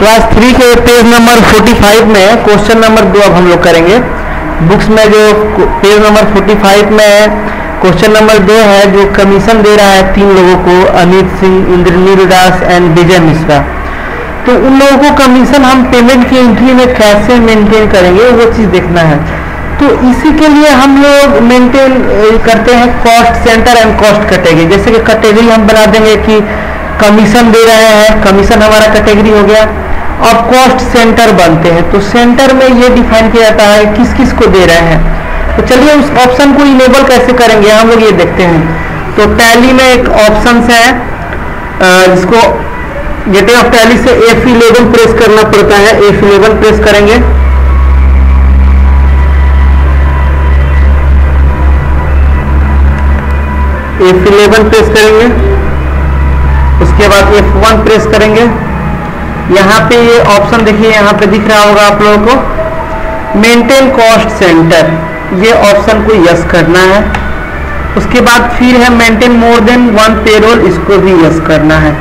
Class 3 के page number 45 में question number 2 अब हम लोग करेंगे। बुक्स में जो पेज नंबर 45 में क्वेश्चन नंबर 2 है, जो कमीशन दे रहा है 3 लोगों को, अमित सिंह, इंद्रनील दास एंड विजय मिश्रा। तो उन लोगों को कमीशन हम पेमेंट की एंट्री में कैसे मेंटेन करेंगे, वो चीज़ देखना है। तो इसी के लिए हम लोग मेंटेन करते हैं cost centre and cost category. जैसे कि कैटेगरी हम बना देंगे कि कमीशन दे रहे हैं, कमीशन हमारा कैटेगरी हो गया। अब कॉस्ट सेंटर बनते हैं, तो सेंटर में ये डिफाइन किया जाता है किस किस को दे रहे हैं। तो चलिए उस ऑप्शन को इनेबल कैसे करेंगे हम लोग ये देखते हैं। तो टैली में एक ऑप्शन है जिसको गेटवे ऑफ टैली से F11 प्रेस करना पड़ता है। F11 प्रेस करेंगे, F11 प्रेस करेंगे, उसके बाद F1 प्रेस करेंगे। यहाँ पे ये ऑप्शन देखिए, यहाँ पे दिख रहा होगा आप लोगों को मेंटेन कॉस्ट सेंटर, ये ऑप्शन को यस करना है। उसके बाद फिर है मेंटेन मोर देन 1 पेरोल, इसको भी यस करना है।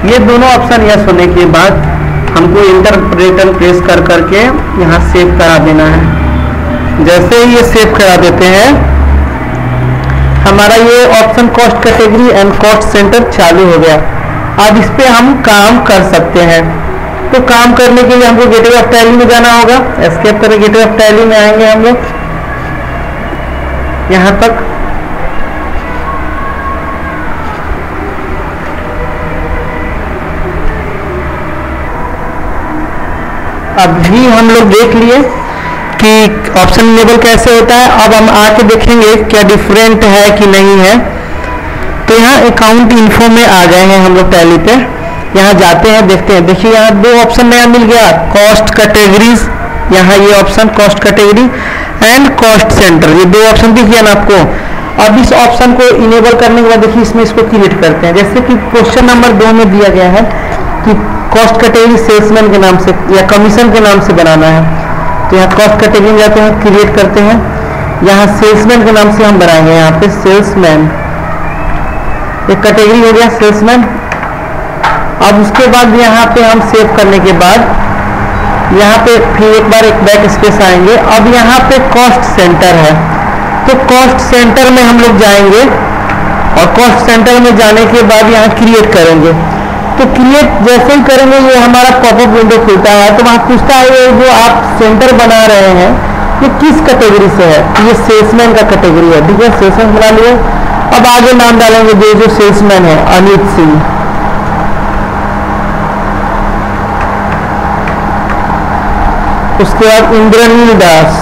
ये दोनों ऑप्शन यस होने के बाद हमको इंटर बटन प्रेस कर करके यहाँ सेव करा देना है। जैसे ही ये सेव करा देते हैं, हमारा ये option cost category and cost centre चालू हो गया। अब इस पे हम काम कर सकते हैं। तो काम करने के लिए हमको गेटवे ऑफ टैली में जाना होगा। एस्केप करके गेटवे ऑफ टैली में आएंगे हम लोग यहां तक। अभी हम लोग देख लिए कि ऑप्शन इनेबल कैसे होता है। अब हम आके देखेंगे क्या डिफरेंट है कि नहीं है। तो यहाँ अकाउंट इन्फो में आ गए हैं हम लोग टैली पे। यहाँ जाते हैं, देखते हैं। देखिए यहाँ 2 ऑप्शन नया मिल गया, कॉस्ट कैटेगरीज, यहाँ ये option cost category and cost centre, ये 2 ऑप्शन दिख गया ना आपको। अब इस ऑप्शन को इनेबल करने के बाद देखिए इसमें इसको क्रिएट करते हैं। जैसे कि क्वेश्चन नंबर 2 में दिया गया है कि कॉस्ट कैटेगरी सेल्समैन के नाम से या कमीशन के नाम से बनाना है। तो यहाँ कॉस्ट कैटेगरी में जाते हैं, क्रिएट करते हैं। यहाँ सेल्समैन के नाम से हम बनाएंगे, यहाँ पे सेल्समैन, एक कैटेगरी हो गया सेल्समैन। अब उसके बाद यहाँ पे हम सेव करने के बाद यहाँ पे फिर एक बार एक बैक स्पेस आएंगे। अब यहाँ पे कॉस्ट सेंटर है, तो कॉस्ट सेंटर में हम लोग जाएंगे और कॉस्ट सेंटर में जाने के बाद यहाँ क्रिएट करेंगे। तो क्रिएट जैसे ही करेंगे ये हमारा पॉपअप विंडो खुलता है। तो वहाँ पूछता है ये जो आप सेंटर बना रहे हैं ये किस कैटेगरी से है। ये सेल्समैन का कैटेगरी है, ठीक है, सेल्समैन बना लिया। अब आगे नाम डालेंगे जो सेल्समैन है, अमित सिंह। उसके बाद इंद्रनील दास,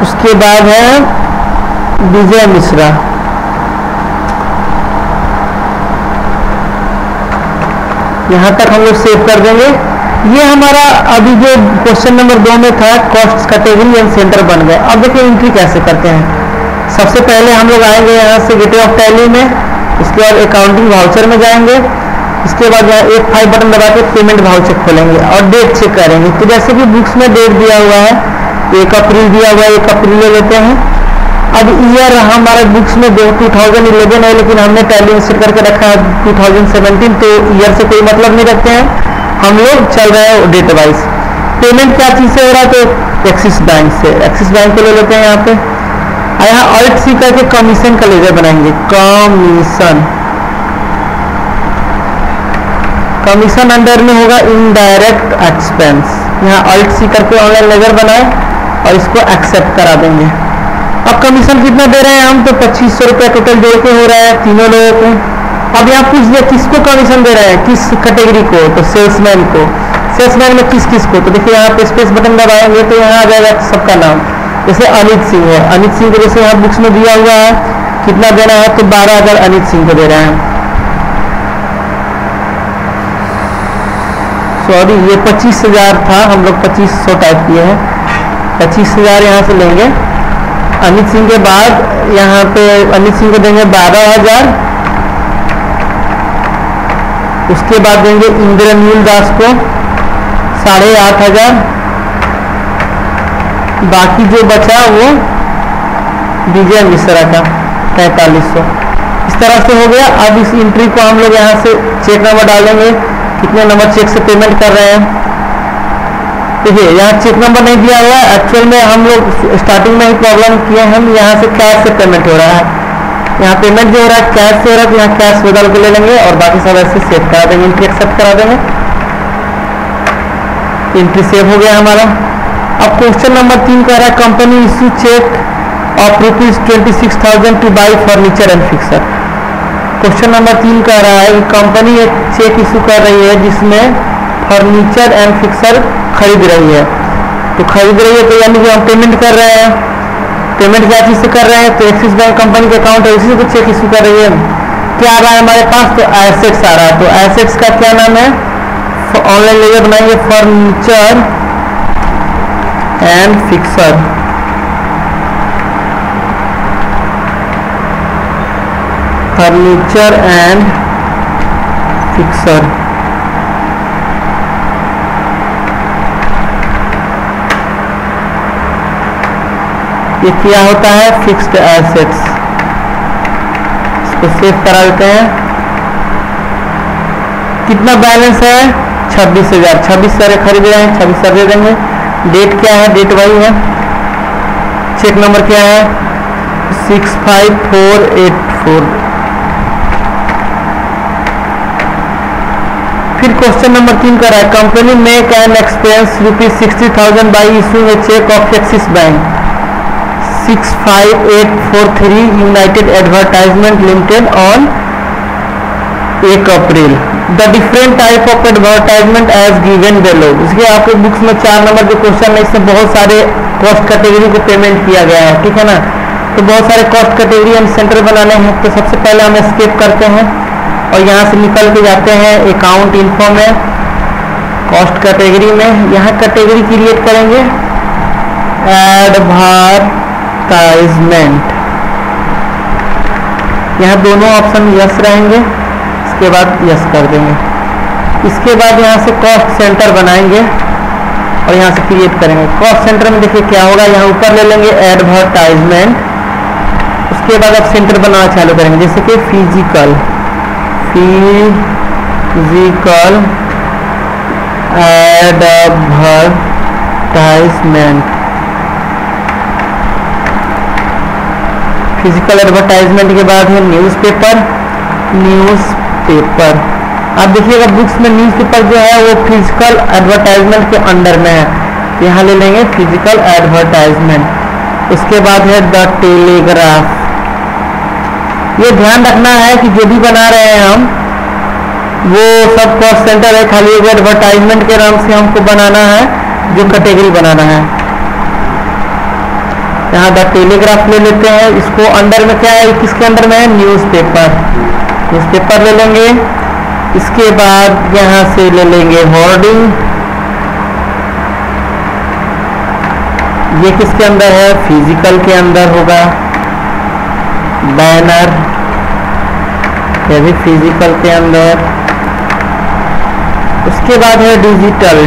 उसके बाद है विजय मिश्रा। यहां तक हम लोग सेव कर देंगे। ये हमारा अभी जो क्वेश्चन नंबर 2 में था कॉस्ट कैटेगरी एंड सेंटर बन गए। अब देखिए एंट्री कैसे करते हैं। सबसे पहले हम लोग आएंगे यहाँ से गेटवे ऑफ टैली में, इसके बाद अकाउंटिंग वाउचर में जाएंगे। इसके बाद यहाँ F5 बटन दबा के पेमेंट वाउचर खोलेंगे और डेट चेक करेंगे। तो जैसे कि बुक्स में डेट दिया हुआ है 1 अप्रैल दिया हुआ है, 1 अप्रैल ले लेते हैं। अब ईयर हमारे बुक्स में 2011 है, लेकिन हमने टैली में सेट करके रखा है 2017, तो ईयर से कोई मतलब नहीं रखते हैं, हम लोग चल रहे हैं डेट वाइज। पेमेंट क्या चीज़ से हो रहा है, तो एक्सिस बैंक से, एक्सिस बैंक को ले लेते हैं यहाँ पे। यहाँ ऑल्ट सी करके कमीशन का लेजर बनाएंगे, कमीशन। कमीशन अंडर में होगा इनडायरेक्ट एक्सपेंस। यहाँ ऑल्ट सी करके ऑनलाइन लेजर बनाए और इसको एक्सेप्ट करा देंगे। अब कमीशन कितना दे रहे हैं हम, तो 2500 रुपया टोटल जोड़ के हो रहा है तीनों लोगों को। अब यहाँ पूछ दिया किसको कमीशन दे रहे हैं, किस कैटेगरी को, तो सेल्समैन को। सेल्समैन में किस किस को, तो देखिए यहाँ पे स्पेस बटन दबाएंगे तो यहाँ आ जाएगा सबका नाम। जैसे अमित सिंह है, अमित सिंह को जैसे यहाँ बुक्स में दिया हुआ है कितना देना है, तो 12,000 अमित सिंह को दे रहे हैं। सॉरी, ये 25,000 था, हम लोग 2500 टाइप किए हैं। 25,000 यहाँ से लेंगे। अमित सिंह के बाद यहाँ पे अमित सिंह को देंगे 12,000। उसके बाद देंगे इंद्रनील दास को 8,500। बाकी जो बचा वो विजय मिश्रा का 4500। इस तरह से हो गया। अब इस एंट्री को हम लोग यहाँ से चेक नंबर डालेंगे, कितने नंबर चेक से पेमेंट कर रहे हैं। देखिए यहाँ चेक नंबर नहीं दिया हुआ है, एक्चुअल में हम लोग स्टार्टिंग में ही प्रॉब्लम किए, हम यहाँ से कैश से पेमेंट हो रहा है। यहाँ पेमेंट जो हो रहा है कैश से हो रहा है, तो यहाँ कैश बदल के ले लेंगे और बाकी सब ऐसे सेव करा देंगे, एंट्री एक्सेप्ट करा देंगे। एंट्री सेव हो गया हमारा। अब क्वेश्चन नंबर 3 कह रहा है company issue cheque of ₹26,000 to buy furniture and fixture. Question number 3 कह रहा है कि कंपनी एक चेक इशू कर रही है जिसमें फर्नीचर एंड फिक्सर खरीद रही है। तो खरीद रही है तो यानी कि हम पेमेंट कर रहे हैं। पेमेंट क्या चीज़ से कर रहे हैं, तो एक्सिस बैंक कंपनी के अकाउंट है, उसी से चेक इशू कर रही है। क्या आ रहा है हमारे पास, तो एसेट्स आ रहा है। तो एसेट्स का क्या नाम है, ऑनलाइन लेजर बनाएंगे furniture and fixer. Furniture and fixer. ये क्या होता है, फिक्स्ड एसेट्स। इसको सेव करा देते हैं। कितना बैलेंस है, 26,000। 26,000 खरीद रहे हैं, 26,000 दे देंगे। डेट क्या है, डेट वही है। चेक नंबर क्या है, 65484। फिर क्वेश्चन नंबर 3 कर रहा है company make an expense ₹60,000 by issuing a cheque of Axis bank 65843 United advertisement limited on 1 April. The different type of advertisement as given below. इसके आपके बुक्स में 4 नंबर के क्वेश्चन है, इससे बहुत सारे कॉस्ट कैटेगरी को पेमेंट किया गया है, ठीक है ना। तो बहुत सारे कॉस्ट कैटेगरी हम सेंटर बनाने हैं। तो सबसे पहले हम एस्केप करते हैं और यहाँ से निकल के जाते हैं अकाउंट इन्फो में, कॉस्ट कैटेगरी में। यहाँ कैटेगरी क्रिएट करेंगे एडवर्टाइजमेंट। यहाँ दोनों ऑप्शन यस रहेंगे, इसके बाद यस कर देंगे। इसके बाद यहाँ से कॉस्ट सेंटर बनाएंगे और यहाँ से क्रिएट करेंगे। कॉस्ट सेंटर में देखिए क्या होगा, यहाँ ऊपर ले लेंगे एडवर्टाइजमेंट। उसके बाद आप सेंटर बनाना चालू करेंगे, जैसे कि फिजिकल एडवर्टाइजमेंट। फिजिकल एडवर्टाइजमेंट के बाद है न्यूज़पेपर। आप देखिएगा बुक्स में न्यूज़पेपर जो है वो फिजिकल एडवर्टाइजमेंट के अंडर में है, यहाँ ले लेंगे फिजिकल एडवर्टाइजमेंट। उसके बाद है द टेलीग्राफ। ये ध्यान रखना है कि जो भी बना रहे हैं हम वो सब कॉस्ट सेंटर है, खाली एक एडवर्टाइजमेंट के नाम से हमको बनाना है, जो कैटेगरी बनाना है। यहाँ द टेलीग्राफ ले लेते हैं। इसको अंडर में क्या है, किसके अंडर में है, न्यूज़पेपर ले लेंगे। इसके बाद यहाँ से ले लेंगे होर्डिंग। ये किसके अंदर है, फिजिकल के अंदर होगा। बैनर, ये भी फिजिकल के अंदर। उसके बाद है डिजिटल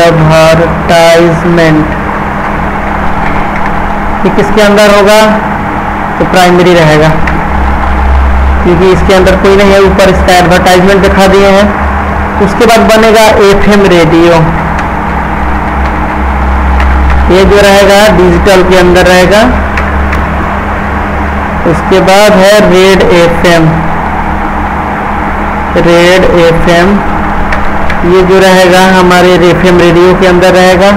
एडवर्टाइजमेंट। ये किसके अंदर होगा, तो प्राइमरी रहेगा, क्योंकि इसके अंदर कोई नहीं है, ऊपर इसका एडवर्टाइजमेंट दिखा दिए हैं। उसके बाद बनेगा एफएम रेडियो। ये जो रहेगा डिजिटल के अंदर रहेगा। उसके बाद है रेड एफएम। ये जो रहेगा हमारे एफएम रेडियो के अंदर रहेगा।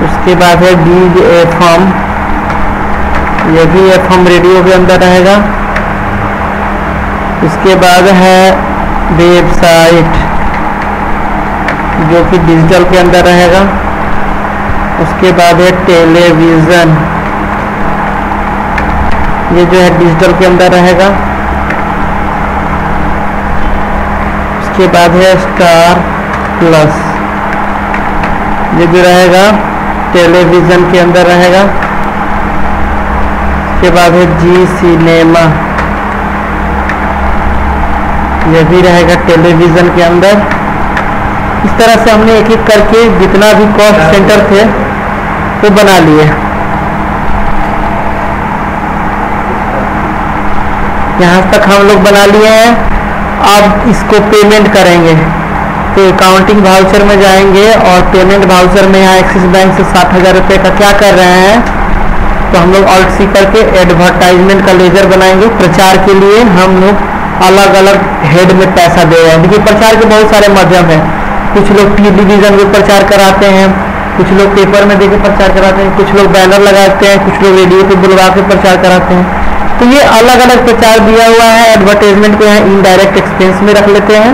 उसके बाद है बिग एफएम, ये भी एफएम रेडियो के अंदर रहेगा। उसके बाद है वेबसाइट, जो कि डिजिटल के अंदर रहेगा। उसके बाद है टेलीविज़न, ये जो है डिजिटल के अंदर रहेगा। उसके बाद है स्टार प्लस, ये जो रहेगा टेलीविज़न के अंदर रहेगा। उसके बाद है जी सिनेमा, ये भी रहेगा टेलीविज़न के अंदर। इस तरह से हमने एक एक करके जितना भी कॉस्ट सेंटर थे वो बना लिए। यहाँ तक हम लोग बना लिए हैं। अब इसको पेमेंट करेंगे तो अकाउंटिंग वाउचर में जाएंगे और पेमेंट वाउचर में यहाँ एक्सिस बैंक से 60,000 रुपये का क्या कर रहे हैं, तो हम लोग ऑल्ट सी करके एडवर्टाइजमेंट का लेजर बनाएंगे। प्रचार के लिए हम लोग अलग अलग हेड में पैसा दे रहे हैं। देखिए प्रचार के बहुत सारे माध्यम हैं, कुछ लोग टेलीविजन में प्रचार कराते हैं, कुछ लोग पेपर में देके प्रचार कराते हैं, कुछ लोग बैनर लगाते हैं, कुछ लोग रेडियो पे बुलवा के प्रचार कराते हैं। तो ये अलग अलग प्रचार दिया हुआ है। एडवर्टाइजमेंट को यहाँ इनडायरेक्ट एक्सपेंस में रख लेते हैं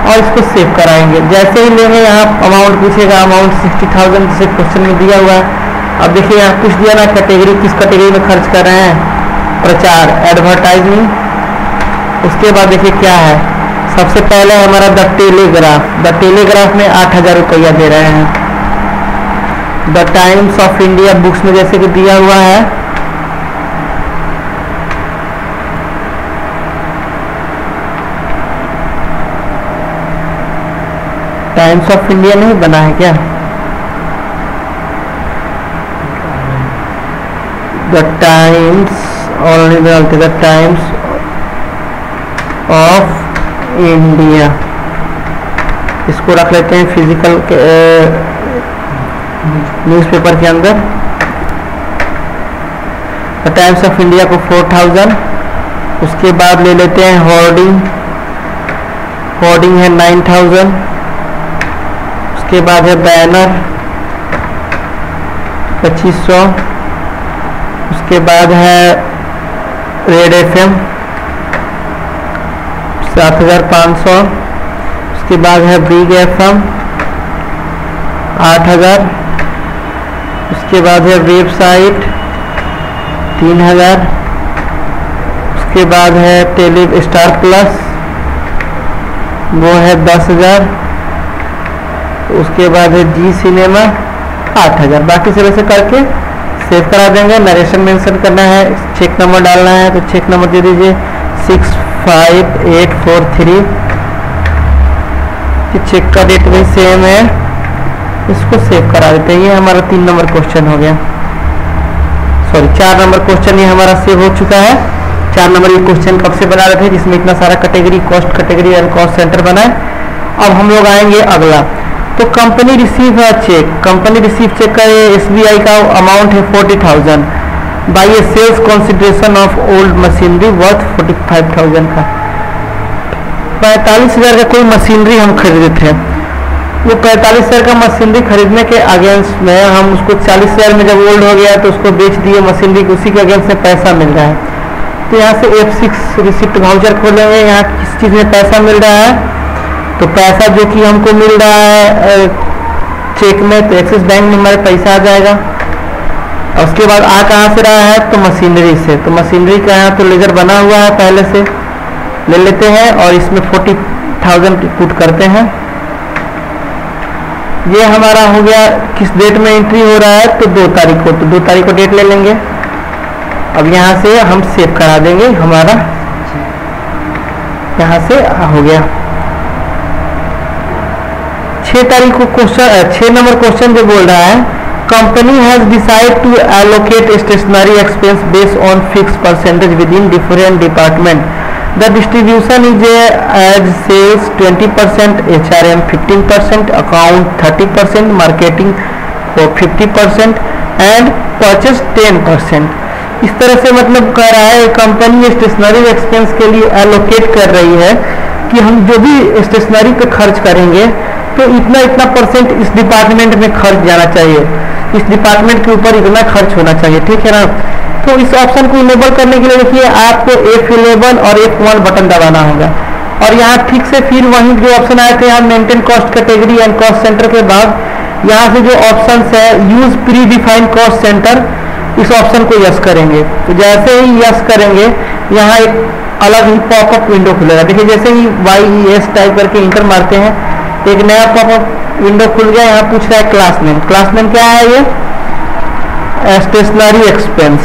और इसको सेव कराएंगे। जैसे ही लेंगे यहाँ अमाउंट पूछेगा, अमाउंट 60,000 जैसे क्वेश्चन में दिया हुआ है। अब देखिए यहाँ पूछ दिया ना कैटेगरी, किस कैटेगरी में खर्च कर रहे हैं, प्रचार, एडवर्टाइजमेंट। उसके बाद देखिए क्या है, सबसे पहले हमारा द टेलीग्राफ में 8,000 रुपया दे रहे हैं। The times of India books में जैसे कि दिया हुआ है, टाइम्स ऑफ इंडिया नहीं बना है क्या, द टाइम्स और द टाइम्स ऑफ इंडिया, इसको रख लेते हैं फिजिकल न्यूज़पेपर के अंदर। द टाइम्स ऑफ इंडिया को 4,000। उसके बाद ले लेते हैं होर्डिंग है 9,000। उसके बाद है बैनर 2,500। उसके बाद है रेड FM 7,500। उसके बाद है बिग FM 8,000। उसके बाद है वेबसाइट 3,000। उसके बाद है टेली स्टार प्लस, वो है 10,000। उसके बाद है जी सिनेमा 8,000। बाकी सब ऐसे करके सेव करा देंगे। नरेशन मेंशन करना है, चेक नंबर डालना है तो चेक नंबर दे दीजिए 65843। चेक का डेट भी सेम है, इसको सेव करा देते हैं। ये हमारा 3 नंबर क्वेश्चन हो गया, सॉरी 4 नंबर क्वेश्चन ये हमारा सेव हो चुका है। 4 नंबर ये क्वेश्चन कब से बना रहे थे, जिसमें इतना सारा category, cost category and cost centre बना है। अब हम लोग आएंगे अगला, तो कंपनी रिसीव है चेक। कंपनी रिसीव चेक का SBI का अमाउंट है 40,000 by a sales consideration of old machinery worth 45,000 का। 45,000 का कोई मशीनरी हम खरीदे थे। वो 45,000 का मशीनरी खरीदने के अगेंस्ट में हम उसको 40,000 में जब ओल्ड हो गया तो उसको बेच दिए मशीनरी को, उसी के अगेंस्ट में पैसा मिल रहा है। तो यहाँ से F6 रिसिप्ट वाउचर खोलेंगे। यहाँ किस चीज़ में पैसा मिल रहा है, तो पैसा जो कि हमको मिल रहा है चेक में, तो एक्सिस बैंक में हमारे पैसा आ जाएगा। और उसके बाद आ कहाँ से रहा है, तो मशीनरी से। तो मशीनरी का यहाँ तो लेजर बना हुआ है, पहले से ले लेते हैं और इसमें 40,000 पुट करते हैं। ये हमारा हो गया। किस डेट में एंट्री हो रहा है, तो 2 तारीख को, तो 2 तारीख को डेट ले लेंगे। अब यहाँ से हम सेव करा देंगे, हमारा यहाँ से हो गया। 6 तारीख को क्वेश्चन, 6 नंबर क्वेश्चन जो बोल रहा है, company has decide to allocate stationery expense based on fix percentage within different department. The distribution is as sales 20%, HRM 15%, account 30%, marketing 50% and purchase 10%। इस तरह से मतलब कह रहा है कंपनी स्टेशनरी एक्सपेंस के लिए एलोकेट कर रही है कि हम जो भी स्टेशनरी पे खर्च करेंगे तो इतना इतना परसेंट इस डिपार्टमेंट में खर्च जाना चाहिए, इस डिपार्टमेंट के ऊपर इतना खर्च होना चाहिए, ठीक है ना। तो इस ऑप्शन को इनेबल करने के लिए देखिए आपको F11 और F1 बटन दबाना होगा। और यहाँ ठीक से फिर वहीं जो ऑप्शन आए थे, यहाँ maintain cost category and cost centre के बाद यहाँ से जो ऑप्शन है use pre defined cost centre, इस ऑप्शन को यस करेंगे। तो जैसे ही यस करेंगे यहाँ एक अलग ही पॉपअप विंडो खुलेगा। देखिए जैसे ही YES टाइप करके इंटर मारते हैं तो एक नया पॉपअप विंडो खुल गया। यहाँ पूछ रहा है क्लास नेम। क्लास नेम क्या है, ये स्टेशनरी एक्सपेंस,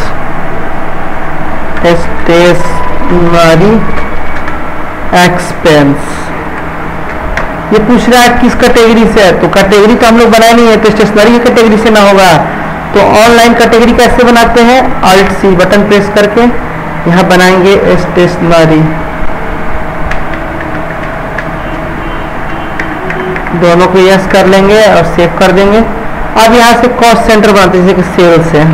स्टेशनरी एक्सपेंस। ये पूछ रहा है किस कैटेगरी से है, तो कैटेगरी तो हम लोग बनाए नहीं है, तो स्टेशनरी की कैटेगरी से ना होगा। तो ऑनलाइन कैटेगरी कैसे बनाते हैं, Alt C बटन प्रेस करके यहाँ बनाएंगे स्टेशनरी, दोनों को यस कर लेंगे और सेव कर देंगे। अब यहाँ से कॉस्ट सेंटर बनाते हैं, जैसे कि सेल्स है,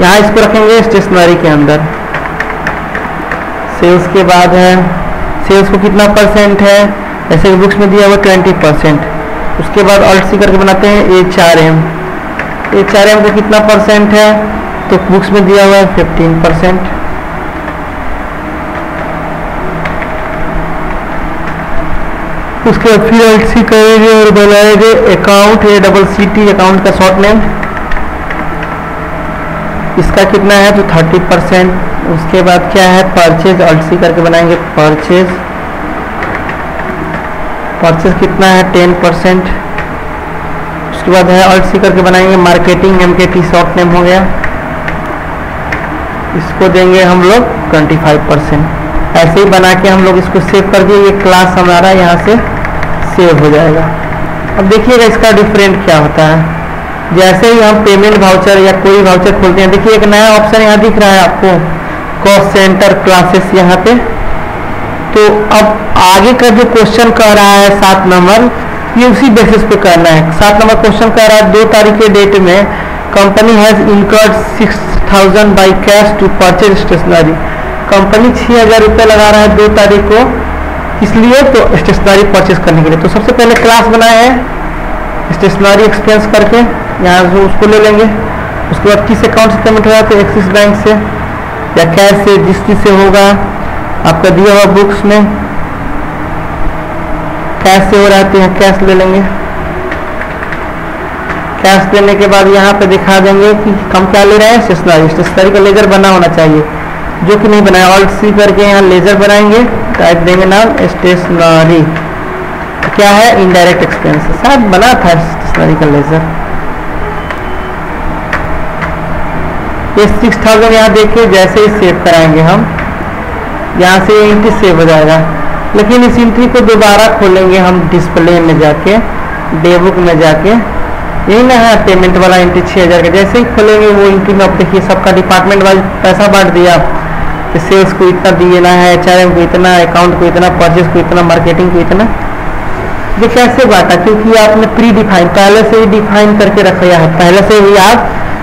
यहाँ इसको रखेंगे स्टेशनरी के अंदर। सेल्स के बाद है, सेल्स को कितना परसेंट है, जैसे कि बुक्स में दिया हुआ 20%। उसके बाद ऑल्ट सी करके बनाते हैं HRM, HRM को कितना परसेंट है, तो बुक्स में दिया हुआ है 15%। उसके बाद फिर ऑल्ट सी करेंगे और बनाएंगे अकाउंट, ACCT अकाउंट का शॉर्ट नेम, इसका कितना है तो 30%। उसके बाद क्या है परचेज, ऑल्ट सी करके बनाएंगे परचेज, परचेज कितना है 10%। उसके बाद है ऑल्ट सी करके बनाएंगे मार्केटिंग, MKT शॉर्ट नेम हो गया, इसको देंगे हम लोग 25%। ऐसे ही बना के हम लोग इसको सेव कर दिए, ये क्लास हमारा यहाँ से सेव हो जाएगा। अब देखिएगा इसका डिफरेंट क्या होता है। जैसे ही हम पेमेंट वाउचर या कोई वाउचर खोलते हैं, देखिए एक नया ऑप्शन यहाँ दिख रहा है आपको, कॉस्ट सेंटर क्लासेस यहाँ पे। तो अब आगे का जो क्वेश्चन कह रहा है 7 नंबर, ये उसी बेसिस पे करना है। 7 नंबर क्वेश्चन कह रहा है 2 तारीख के डेट में company has incurred 6000 by cash to purchase stationery. Company 6000 रुपये लगा रहा है 2 तारीख को, इसलिए तो स्टेशनरी परचेज करने के लिए। तो सबसे पहले क्लास बनाए हैं स्टेशनरी एक्सपेंस करके, यहाँ से उसको ले लेंगे। उसके बाद किस अकाउंट से पेमेंट होगा, तो एक्सिस बैंक से या कैश से, जिस चीज से होगा आपका दिया हुआ बुक्स में कैश से हो रहा है तो यहाँ कैश ले लेंगे। कैश लेने के बाद यहाँ पे दिखा देंगे कि हम क्या ले रहे हैं, स्टेशनरी। स्टेशनरी का लेजर बना होना चाहिए, जो कि नहीं बनाया। ऑल्ट सी करके यहाँ लेजर बनाएंगे, टाइप देंगे नाम स्टेशनरी। क्या है इनडायरेक्ट एक्सपेंस, शायद बना था स्टेशनरी का लेजर। ये 6000 यहाँ देखिए, जैसे ही सेव कराएंगे हम, यहाँ से एंट्री सेव हो जाएगा। लेकिन इस एंट्री को दोबारा खोलेंगे हम डिस्प्ले में जाके, डे बुक में जाके, यही ना है पेमेंट वाला एंट्री 6000 का। जैसे ही खोलेंगे वो एंट्री में आप देखिए सबका डिपार्टमेंट वाइज पैसा बांट दिया, सेल्स को इतना देना है, HRM को इतना, अकाउंट को इतना, परचेज को इतना, मार्केटिंग को इतना। ये कैसे बांटा, क्योंकि आपने प्री डिफाइन पहले से ही डिफाइन करके रखा है, पहले से ही आप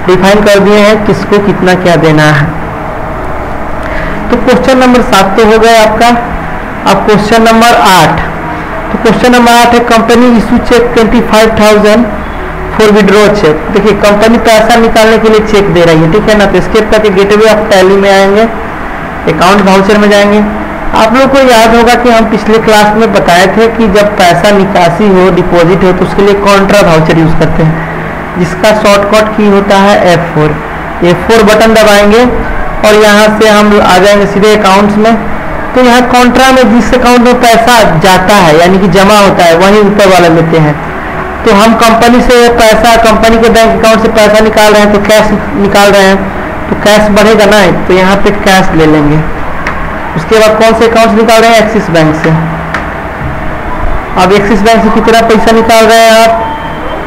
डिफाइन कर दिए हैं किसको कितना क्या देना है। तो क्वेश्चन नंबर 7 तो हो गया आपका। अब क्वेश्चन नंबर 8, तो क्वेश्चन नंबर 8 है company issue cheque 25,000 for withdraw cheque. देखिए कंपनी पैसा निकालने के लिए चेक दे रही है, ठीक है ना। तो स्केप करके गेटवे ऑफ टैली में आएंगे, अकाउंट वाउचर में जाएंगे। आप लोग को याद होगा कि हम पिछले क्लास में बताए थे कि जब पैसा निकासी हो, डिपॉजिट हो, तो उसके लिए कॉन्ट्रा वाउचर यूज करते हैं, जिसका शॉर्टकट की होता है F4। F4 बटन दबाएंगे और यहाँ से हम आ जाएंगे सीधे अकाउंट्स में। तो यहाँ कॉन्ट्रा में जिस अकाउंट में पैसा जाता है यानी कि जमा होता है, वही ऊपर वाला लेते हैं। तो हम कंपनी से पैसा, कंपनी के बैंक अकाउंट से पैसा निकाल रहे हैं, तो कैश निकाल रहे हैं, तो कैश बढ़ेगा ना, तो यहाँ पे कैश ले लेंगे। उसके बाद कौन से अकाउंट निकाल रहे हैं, एक्सिस बैंक से। अब एक्सिस बैंक से कितना पैसा निकाल रहे हैं आप,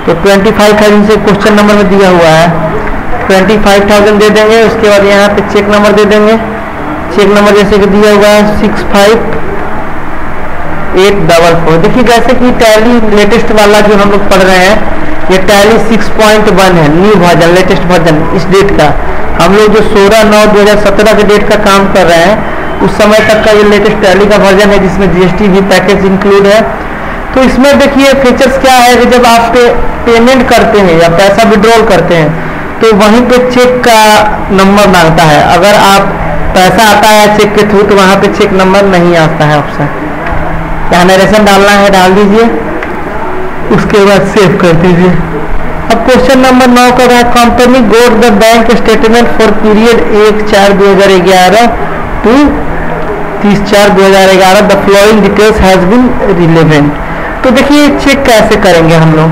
तो 25,000 से क्वेश्चन नंबर में दिया हुआ है, 25,000 दे देंगे। उसके बाद यहाँ पे चेक नंबर दे देंगे, चेक नंबर जैसे कि दिया हुआ है 65844। देखिए जैसे कि टैली लेटेस्ट वाला जो हम लोग पढ़ रहे हैं, ये टैली 6.1 है, न्यू वर्जन, लेटेस्ट वर्जन इस डेट का। हम लोग जो 16/9/2017 के डेट का काम कर रहे हैं, उस समय तक का ये लेटेस्ट टैली का वर्जन है, जिसमें GST भी पैकेज इंक्लूड है। तो इसमें देखिए फीचर्स क्या है कि जब आप पेमेंट करते हैं या पैसा विड्रॉल करते हैं, तो वहीं पे चेक का नंबर मांगता है। अगर आप पैसा आता है चेक के थ्रू, तो वहाँ पे चेक नंबर नहीं आता है ऑप्शन। क्या नरेशन डालना है डाल दीजिए, उसके बाद सेव कर दीजिए। अब क्वेश्चन नंबर 9 का है company got the bank statement for period 1/4/2011 to 30/4/2011, the following details has been relevant. तो देखिए चेक कैसे करेंगे हम लोग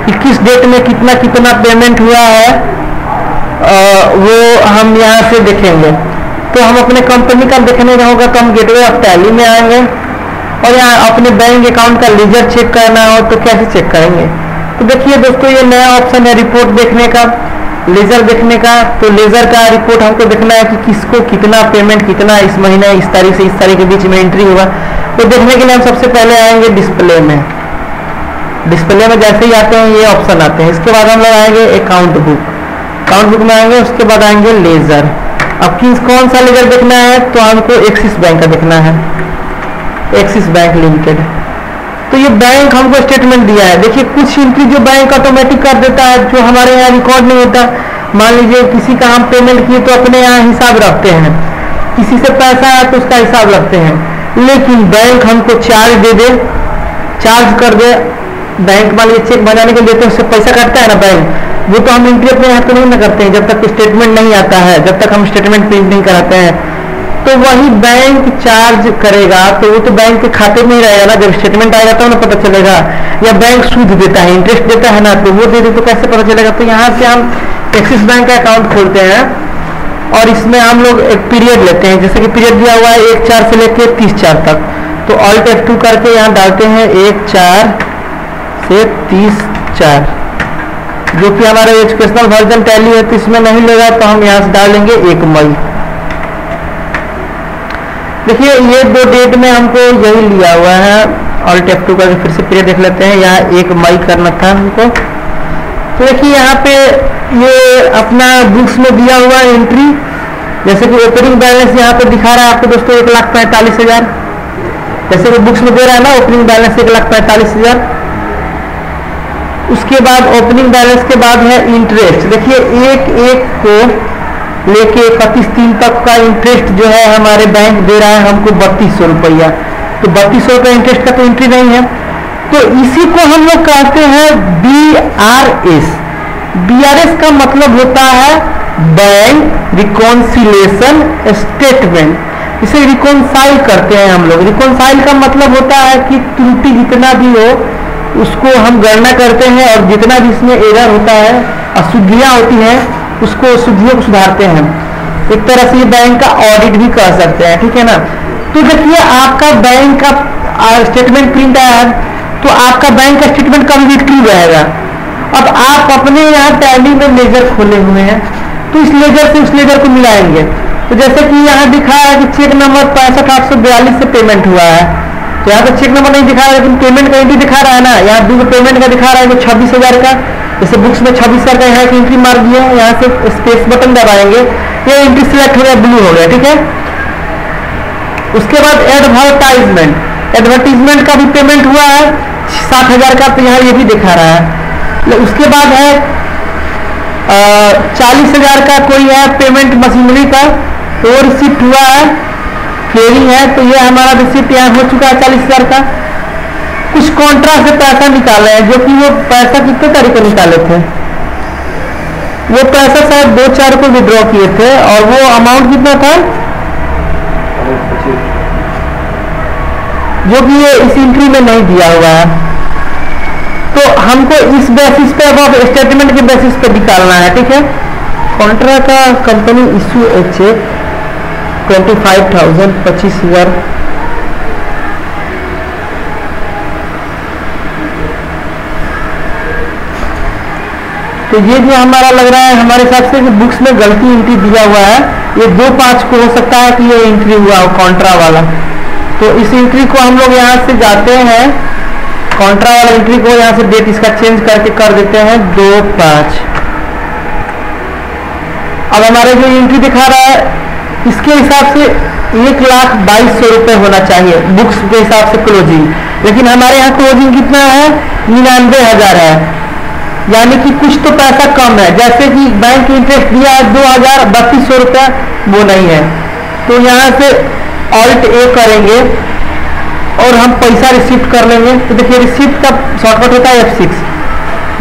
कि किस डेट में कितना कितना पेमेंट हुआ है, वो हम यहाँ से देखेंगे। तो हम अपने कंपनी का देखने का होगा, तो हम गेटवे ऑफ टैली में आएंगे और यहाँ अपने बैंक अकाउंट का लीजर चेक करना हो तो कैसे चेक करेंगे। तो देखिए दोस्तों, ये नया ऑप्शन है रिपोर्ट देखने का। लेजर देखने का, तो लेजर का रिपोर्ट हमको देखना है कि किसको कितना पेमेंट, कितना इस महीने इस तारीख से इस तारीख के बीच में एंट्री हुआ। तो देखने के लिए हम सबसे पहले आएंगे डिस्प्ले में। डिस्प्ले में जैसे ही आते हैं ये ऑप्शन आते हैं। इसके बाद हम लोग आएंगे अकाउंट बुक, अकाउंट बुक में आएंगे। उसके बाद आएंगे लेजर। अब कौन सा लेजर देखना है, तो हमको एक्सिस बैंक का देखना है, एक्सिस बैंक लिमिटेड। तो ये बैंक हमको स्टेटमेंट दिया है। देखिए कुछ एंट्री जो बैंक ऑटोमेटिक कर देता है, जो हमारे यहाँ रिकॉर्ड नहीं होता। मान लीजिए किसी का हम पेमेंट किए तो अपने यहाँ हिसाब रखते हैं, किसी से पैसा आया तो उसका हिसाब रखते हैं। लेकिन बैंक हमको चार्ज दे दे, चार्ज कर दे। बैंक मान लीजिए चेक बनाने के लिए देते हैं, उससे पैसा काटता है ना बैंक, वो तो हम एंट्री अपने यहाँ तो नहीं ना करते हैं जब तक स्टेटमेंट नहीं आता है, जब तक हम स्टेटमेंट प्रिंट नहीं कराते हैं। तो वही बैंक चार्ज करेगा, तो वो तो बैंक के खाते में ही रहेगा ना, जब स्टेटमेंट आएगा तो ना पता चलेगा। या बैंक सूद देता है, इंटरेस्ट देता है ना, तो वो दे दे तो कैसे पता चलेगा। तो यहाँ से हम एक्सिस बैंक का अकाउंट खोलते हैं और इसमें हम लोग एक पीरियड लेते हैं। जैसे कि पीरियड दिया हुआ है 1/4 से लेकर 30/4 तक, तो ऑल्ट F2 करके यहाँ डालते हैं 1/4 से 30/4, जो कि हमारा एजुकेशनल वर्जन टैली है तो इसमें नहीं लेगा, तो हम यहाँ से डाल देंगे 1 मई। देखिए ये 2 डेट में हमको यही लिया हुआ है। ऑल्ट F2 करके फिर से पीरियड देख लेते हैं, यहाँ 1 मई करना था हमको। तो देखिए यहाँ पे ये अपना बुक्स में दिया हुआ एंट्री, जैसे कि ओपनिंग बैलेंस यहाँ पे दिखा रहा है आपको दोस्तों 1,45,000, जैसे कि बुक्स में दे रहा है ना ओपनिंग बैलेंस 1,45,000। उसके बाद ओपनिंग बैलेंस के बाद है इंटरेस्ट। देखिए एक को लेके 31/3 तक का इंटरेस्ट जो है हमारे बैंक दे रहा है हमको 3200 रुपया। तो 3200 रुपया इंटरेस्ट का तो एंट्री नहीं है, तो इसी को हम लोग कहते हैं BRS। BRS का मतलब होता है बैंक रिकॉन्सिलेशन स्टेटमेंट। इसे रिकॉन्साइल करते हैं हम लोग। रिकॉन्साइल का मतलब होता है कि त्रुटि जितना भी हो उसको हम गणना करते हैं, और जितना भी इसमें एरर होता है, अशुद्धियाँ होती हैं, उसको शुद्धियों को सुधारते हैं। एक तरह से ये बैंक का ऑडिट भी कर सकते हैं, ठीक है ना। तो देखिए आपका बैंक का स्टेटमेंट प्रिंट आया है, तो आपका बैंक का स्टेटमेंट कंप्लीट रहेगा। अब आप अपने यहाँ टैली में लेजर खोले हुए हैं, तो इस लेजर से उस लेजर को मिलाएंगे। तो जैसे कि यहाँ दिखा है कि चेक नंबर 65,842 से पेमेंट हुआ है, तो यहाँ पे चेक नंबर नहीं दिखा रहा है, लेकिन पेमेंट का एंट्री दिखा रहा है ना। यहाँ दो पेमेंट का दिखा रहा है, 26,000 का। जैसे बुक्स में 26,000 का यहाँ की एंट्री मार दिया, यहाँ से स्पेस बटन दबाएंगे, ये एंट्री सिलेक्ट हो गया, ब्लू हो गया, ठीक है। उसके बाद एडवर्टाइजमेंट, एडवर्टीजमेंट का भी पेमेंट हुआ है 60,000 का, तो यहाँ ये भी दिखा रहा है। उसके बाद है 40,000 का कोई है पेमेंट मशीनरी का, तो रिसिप्ट हुआ है, क्लियरिंग है, तो ये हमारा रिसिप्ट यहाँ हो चुका है 40,000 का। कुछ कॉन्ट्रा से पैसा निकाले हैं, जो कि वो पैसा कितने तारीख को निकाले थे, वो पैसा शायद 2-4 को विड्रॉ किए थे, और वो अमाउंट कितना था, जो कि ये इस एंट्री में नहीं दिया हुआ है। तो हमको इस बेसिस पे अब स्टेटमेंट के बेसिस पे निकालना है, ठीक है। कॉन्ट्रा का कंपनी इशू चेक 25,000, 25,000। तो ये जो हमारा लग रहा है हमारे हिसाब से कि बुक्स में गलती एंट्री दिया हुआ है, ये 2/5 को हो सकता है कि ये एंट्री हुआ हो कॉन्ट्रा वाला। तो इस एंट्री को हम लोग यहाँ से जाते हैं, कॉन्ट्रा वाला एंट्री को यहाँ से डेट इसका चेंज करके कर देते हैं 2/5। अब हमारे जो एंट्री दिखा रहा है इसके हिसाब से 1,22,000 रुपये होना चाहिए बुक्स के हिसाब से क्लोजिंग, लेकिन हमारे यहाँ क्लोजिंग कितना है 99,000 है, यानी कि कुछ तो पैसा कम है। जैसे कि बैंक इंटरेस्ट दिया है 2,3200 रुपया, वो नहीं है। तो यहाँ से ऑल्ट A करेंगे और हम पैसा रिसीव कर लेंगे। तो देखिए रिसीप्ट का शॉर्टकट होता है F6।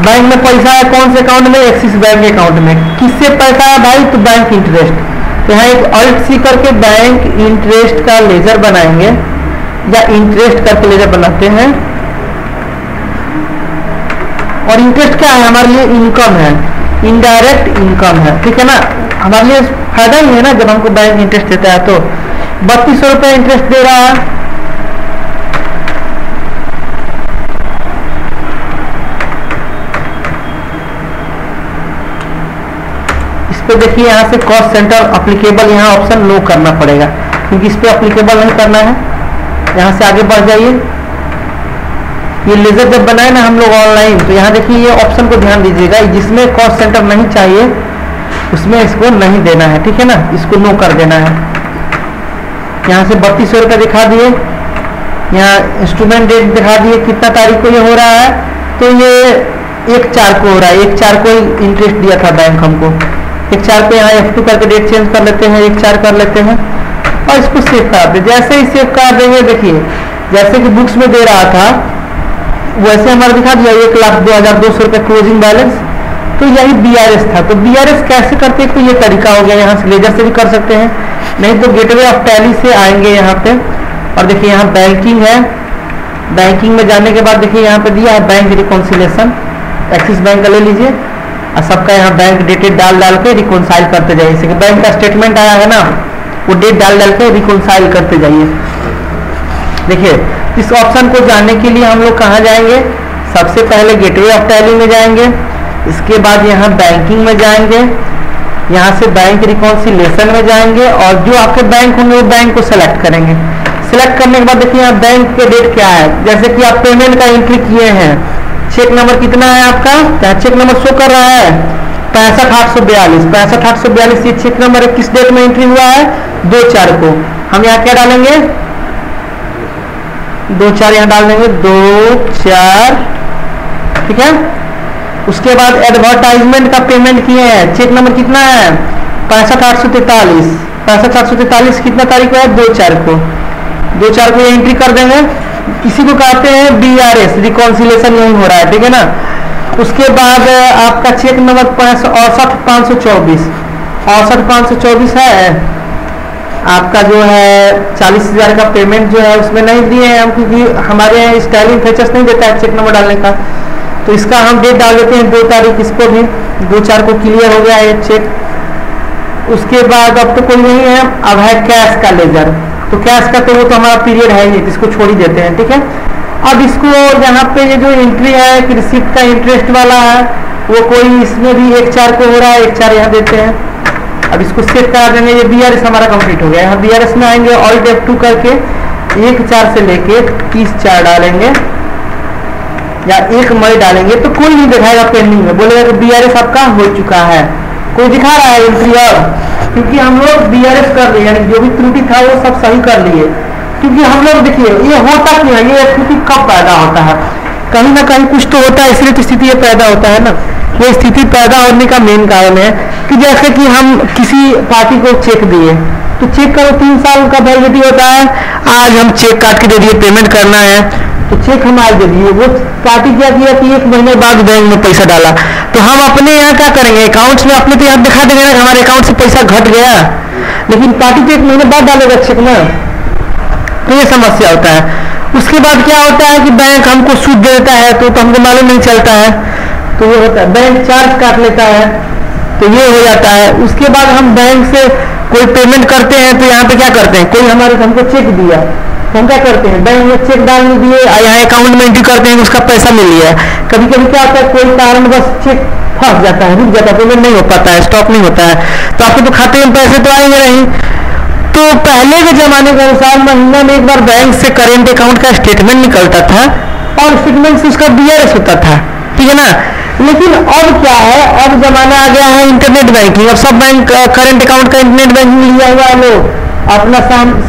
बैंक में पैसा है कौन से अकाउंट में, एक्सिस बैंक अकाउंट में। किससे पैसा है भाई, तो बैंक इंटरेस्ट। तो यहाँ एक ऑल्ट C करके बैंक इंटरेस्ट का लेजर बनाएंगे, या इंटरेस्ट करके लेजर बनाते हैं। और इंटरेस्ट क्या है, हमारे लिए इनकम है, इनडायरेक्ट इनकम है, ठीक है ना। हमारे लिए फायदा ही है ना जब हमको बैंक इंटरेस्ट देता है। तो 3200 रुपये इंटरेस्ट दे रहा है। इस पे देखिए यहाँ से कॉस्ट सेंटर अप्लीकेबल, यहाँ ऑप्शन नो करना पड़ेगा क्योंकि इस पे अप्लीकेबल नहीं करना है। यहाँ से आगे बढ़ जाइए। ये लेजर जब बनाए ना हम लोग ऑनलाइन, तो यहाँ देखिए ये ऑप्शन को ध्यान दीजिएगा, जिसमें कॉस्ट सेंटर नहीं चाहिए उसमें इसको नहीं देना है, ठीक है ना, इसको नो कर देना है। यहाँ से 3200 रुपये दिखा दिए, यहाँ इंस्ट्रूमेंट डेट दिखा दिए कितना तारीख को ये हो रहा है, तो ये 1/4 को हो रहा है। 1/4 को इंटरेस्ट दिया था बैंक हमको। 1/4 पे यहाँ F2 करके डेट चेंज कर लेते हैं, 1/4 कर लेते हैं और इसको सेव कर दे। जैसे ही सेव कर देंगे, देखिए जैसे कि बुक्स में दे रहा था वैसे हमारा दिखा दिया 1,02,200 रुपये क्लोजिंग बैलेंस। तो यही BRS था। तो BRS कैसे करते हैं, तो ये तरीका हो गया। यहाँ से लेजर से भी कर सकते हैं, नहीं तो गेटवे ऑफ टैली से आएंगे यहाँ पे और देखिए यहाँ बैंकिंग है। बैंकिंग में जाने के बाद देखिए यहाँ पे दिया है बैंक रिकॉन्सिलेशन, एक्सिस बैंक का ले लीजिए और सबका यहाँ बैंक डेटेड डाल के रिकॉन्साइल करते जाइए। जैसे कि बैंक का स्टेटमेंट आया है ना, वो डेट डाल के रिकॉन्साइल करते जाइए। देखिए इस ऑप्शन को जानने के लिए हम लोग कहाँ जाएंगे, सबसे पहले गेटवे ऑफ टैली में जाएंगे, इसके बाद यहाँ बैंकिंग में जाएंगे, यहाँ से बैंक रिकॉन्सिलेशन में जाएंगे और जो आपके बैंक होंगे वो बैंक को सेलेक्ट करेंगे। सेलेक्ट करने के बाद देखिए यहाँ बैंक के डेट क्या है, जैसे कि आप पेमेंट का एंट्री किए हैं, चेक नंबर कितना है आपका, क्या चेक नंबर शो कर रहा है 65,842। 65,842 ये चेक नंबर है, किस डेट में एंट्री हुआ है 2/4 को। हम यहाँ क्या डालेंगे 2/4 यहाँ डाल देंगे 2/4, ठीक है। उसके बाद एडवर्टाइजमेंट का पेमेंट किए हैं, चेक नंबर कितना है 65,843। 65,843 कितना तारीख को है 2/4 को। 2/4 को ये एंट्री कर देंगे। इसी को कहते हैं BRS रिकॉन्सिलेशन, यही हो रहा है, ठीक है ना। उसके बाद आपका चेक नंबर 68,524 68,524 है आपका, जो है 40,000 का पेमेंट जो है उसमें नहीं दिए हैं हम, क्योंकि हमारे यहाँ स्टाइलिंग फीचर्स नहीं देता है चेक नंबर डालने का। तो इसका हम डेट डाल देते हैं 2 तारीख, इसको भी 2/4 को क्लियर हो गया है चेक। उसके बाद अब तो कोई नहीं है, अब है कैश का लेजर। तो कैश का तो वो तो हमारा पीरियड है ही, इसको छोड़ ही देते हैं, ठीक है। अब इसको यहाँ पे ये जो एंट्री है कि रिसिप्ट का इंटरेस्ट वाला है, वो कोई इसमें भी 1/4 को हो रहा है, 1/4 यहाँ देते हैं। अब इसको सेट करा देंगे, ये BRS हमारा कंप्लीट हो गया। यहाँ BRS में आएंगे, ऑल्ट F2 करके 1/4 से लेके 30/4 डालेंगे या 1 मई डालेंगे, तो कोई नहीं दिखाएगा पेंडिंग में, बोलेगा कि BRS आपका हो चुका है। कोई दिखा रहा है एंट्री और, क्योंकि हम लोग BRS कर लिए, यानी जो भी त्रुटि था वो सब सही कर लिए। क्योंकि हम लोग देखिए ये होता क्यों है, ये स्थिति कब पैदा होता है, कहीं ना कहीं कुछ तो होता है, इसलिए तो स्थिति ये पैदा होता है ना। ये स्थिति पैदा होने का मेन कारण है कि जैसे कि हम किसी पार्टी को चेक दिए, तो चेक का 3 साल का वैलिडिटी होता है। आज हम चेक काट के दे दिए, पेमेंट करना है, तो चेक हम आज दे दिए, वो पार्टी क्या किया कि 1 महीने बाद बैंक में पैसा डाला। तो हम अपने यहाँ क्या करेंगे, अकाउंट्स में अपने तो यहाँ दिखा देंगे ना हमारे अकाउंट से पैसा घट गया, लेकिन पार्टी तो 1 महीने बाद डालेगा चेक ना, तो ये समस्या होता है। उसके बाद क्या होता है कि बैंक हमको सूद दे देता है, तो हमको मालूम नहीं चलता है, तो ये होता है। बैंक चार्ज काट लेता है, तो ये हो जाता है। उसके बाद हम बैंक से कोई पेमेंट करते हैं, तो यहाँ पे क्या करते हैं, कोई हमारे हमको चेक दिया, तो हम क्या करते हैं बैंक में चेक डालने दिए, यहाँ अकाउंट में एंट्री करते हैं, उसका पैसा मिल गया। कभी कभी क्या होता है, कोई कारण बस चेक फंस जाता है, रुक जाता है, पेमेंट नहीं हो पाता है, स्टॉप नहीं होता है, तो आपके तो खाते में पैसे तो आएंगे नहीं। तो पहले के जमाने के अनुसार महीना में एक बार बैंक से करेंट अकाउंट का स्टेटमेंट निकलता था और स्टेटमेंट से उसका BRS होता था, ठीक है ना। लेकिन अब क्या है, अब जमाना आ गया है इंटरनेट बैंकिंग। अब सब बैंक करेंट अकाउंट का इंटरनेट बैंकिंग लिया हुआ है, लोग अपना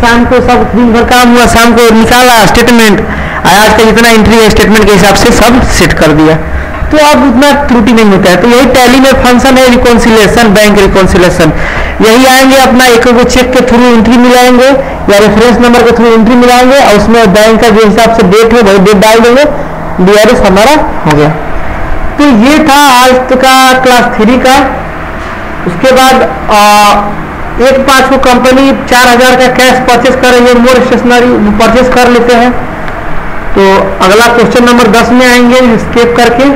शाम को सब दिन भर काम हुआ, शाम को निकाला स्टेटमेंट, आज का जितना एंट्री है स्टेटमेंट के हिसाब से सब सेट कर दिया, तो अब उतना त्रुटि नहीं होता है। तो यही टैली में फंक्शन है रिकॉन्सिलेशन, बैंक रिकॉन्सिलेशन। यही आएंगे अपना एक चेक के थ्रू एंट्री मिलाएंगे या रेफरेंस नंबर के थ्रू एंट्री मिलाएंगे और उसमें बैंक का जो हिसाब से डेट है वही डेट डाल देंगे, BRS हमारा हो गया। तो ये था आज का क्लास 3 का। उसके बाद 1/5 को कंपनी 4,000 का कैश परचेस कर रही है, मोर स्टेशनरी परचेस कर लेते हैं। तो अगला क्वेश्चन नंबर 10 में आएंगे, स्किप करके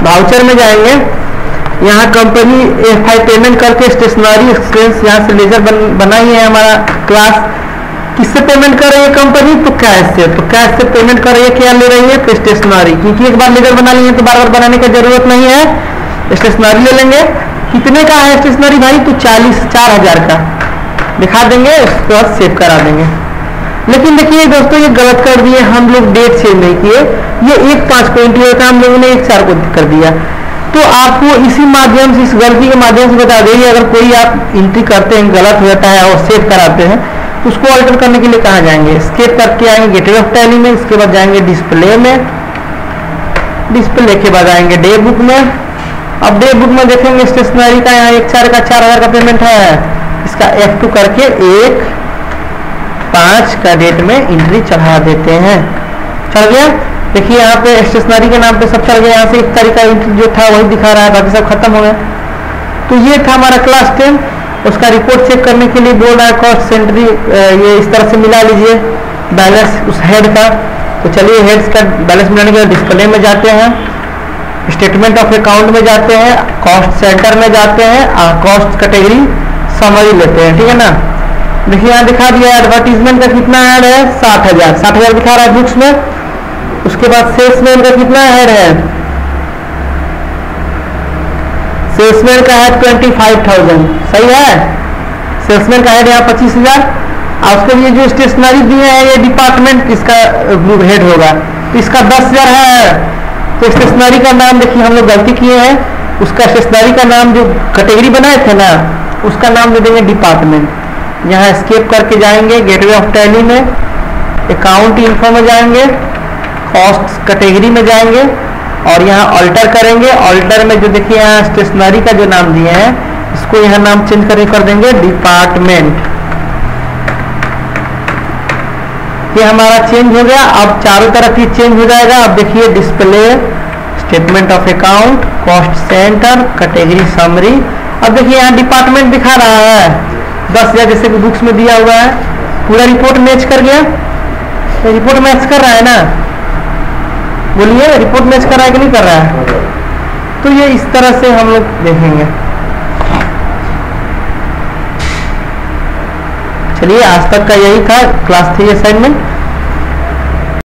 वाउचर में जाएंगे। यहाँ कंपनी FI पेमेंट करके स्टेशनरी एक्सपेंस यहाँ से लेजर बनाई है हमारा क्लास। किससे पेमेंट कर रही है कंपनी, तो कैश से। तो कैश से पेमेंट कर रही है, क्या ले रही है, तो स्टेशनरी, क्योंकि एक बार लेजर बना लिए तो बार बार बनाने की जरूरत नहीं है, स्टेशनरी ले लेंगे। कितने का है स्टेशनरी भाई? तो 4,000 का दिखा देंगे, उसके बाद सेव करा देंगे। लेकिन देखिए दोस्तों ये गलत कर दिए हम लोग, डेट चेंज नहीं किए, ये 1/5 को एंट्री होता है, हम लोगों ने 1/4 को कर दिया। तो आपको इसी माध्यम से, इस गलती के माध्यम से बता देंगे, अगर कोई आप एंट्री करते हैं गलत हो जाता है और सेव कराते हैं तो उसको अल्टर करने के लिए कहाँ जाएंगे? एस्केप करके आएंगे गेटवे ऑफ टैली में, इसके बाद जाएंगे डिस्प्ले में, डिस्प्ले के बाद आएंगे डे बुक में। अब डे बुक में देखेंगे स्टेशनरी का यहाँ 1/4 का 4,000 का पेमेंट है, इसका F2 करके 1/5 का डेट में एंट्री चढ़ा देते हैं। चढ़ गया। देखिए यहाँ पे स्टेशनरी के नाम पे सब चढ़ गया, यहाँ से 1 तारीख का एंट्री जो था वही दिखा रहा है, बाकी सब खत्म हो गया। तो ये था हमारा क्लास 10। उसका रिपोर्ट चेक करने के लिए बोल रहा है कॉस्ट सेंट्री, ये इस तरह से मिला लीजिए बैलेंस उस हेड का। तो चलिए हेड्स का बैलेंस मिलाने के लिए डिस्प्ले में जाते हैं, स्टेटमेंट ऑफ अकाउंट में जाते हैं, कॉस्ट सेंटर में जाते हैं, कॉस्ट कैटेगरी समरी लेते हैं, ठीक है ना। देखिए यहाँ दिखा दिया एडवर्टीजमेंट का कितना ऐड है, 60,000 दिखा रहा है बुक्स में। उसके बाद सेल्समैन का कितना ऐड है, सेल्समैन का है 25,000, सही है। सेल्समैन का हेड यहाँ 25,000। और उसके लिए जो स्टेशनरी दिए हैं ये डिपार्टमेंट इसका ग्रुप हेड होगा, तो इसका 10,000 है। तो स्टेशनरी का नाम देखिए हम लोग गलती किए हैं, उसका स्टेशनरी का नाम जो कैटेगरी बनाए थे ना उसका नाम दे देंगे डिपार्टमेंट। यहाँ स्केप करके जाएंगे गेटवे ऑफ टैली में, अकाउंट इन्फो में जाएंगे, कॉस्ट कैटेगरी में जाएंगे और यहाँ ऑल्टर करेंगे। ऑल्टर में जो देखिए यहाँ स्टेशनरी का जो नाम दिए हैं इसको यहाँ नाम चेंज करके कर देंगे डिपार्टमेंट। ये हमारा चेंज हो गया। अब चारों तरफ ये चेंज हो जाएगा। अब देखिए display, statement of account, cost centre, category summary. अब देखिए यहाँ डिपार्टमेंट दिखा रहा है 10,000 जैसे कि बुक्स में दिया हुआ है। पूरा रिपोर्ट मैच कर गया, तो रिपोर्ट मैच कर रहा है ना, बोलिए रिपोर्ट मैच कर रहा है कि नहीं कर रहा है। तो ये इस तरह से हम लोग देखेंगे। चलिए आज तक का यही था क्लास 3 असाइनमेंट।